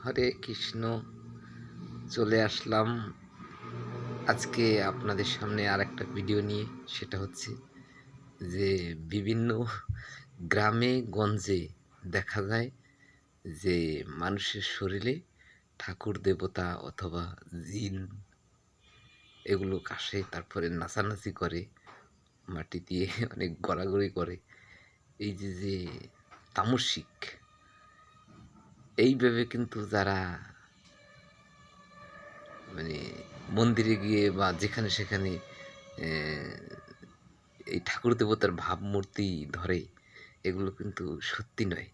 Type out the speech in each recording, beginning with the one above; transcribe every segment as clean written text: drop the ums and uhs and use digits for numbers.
হরে কৃষ্ণ। চলে আসলাম আজকে আপনাদের সামনে আর একটা ভিডিও নিয়ে। সেটা হচ্ছে যে বিভিন্ন গ্রামে গঞ্জে দেখা যায় যে মানুষের শরীরে ঠাকুর দেবতা অথবা জিন এগুলো কাশে, তারপরে নাচানাচি করে, মাটি দিয়ে অনেক গড়াগড়ি করে। এই যে যে তামসিক এইভাবে কিন্তু যারা মানে মন্দিরে গিয়ে বা যেখানে সেখানে এই ঠাকুর দেবতার ভাবমূর্তি ধরে, এগুলো কিন্তু সত্যি নয়।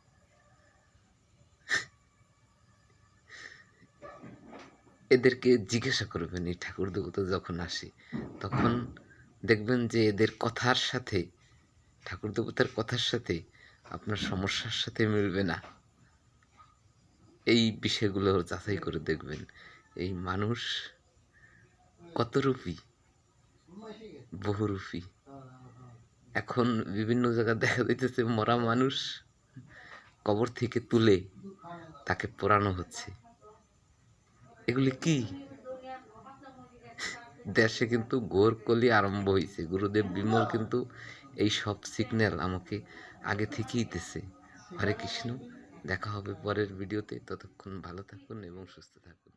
এদেরকে জিজ্ঞাসা করবেন, এই ঠাকুর দেবতা যখন আসে তখন দেখবেন যে এদের কথার সাথে, ঠাকুর দেবতার কথার সাথে আপনার সমস্যার সাথে মিলবে না। এই বিষয়গুলো যাচাই করে দেখবেন এই মানুষ কতরূপী, বহুরূপী। এখন বিভিন্ন জায়গায় দেখা যাইতেছে মরা মানুষ কবর থেকে তুলে তাকে পোড়ানো হচ্ছে। এগুলি কি? দেশে কিন্তু ঘোর কলি আরম্ভ হয়েছে। গুরুদেব বিমল কিন্তু এই সব সিগন্যাল আমাকে আগে থেকেই দিতেছে। হরে কৃষ্ণ। দেখা হবে পরের ভিডিওতে। ততক্ষণ ভালো থাকুন এবং সুস্থ থাকুন।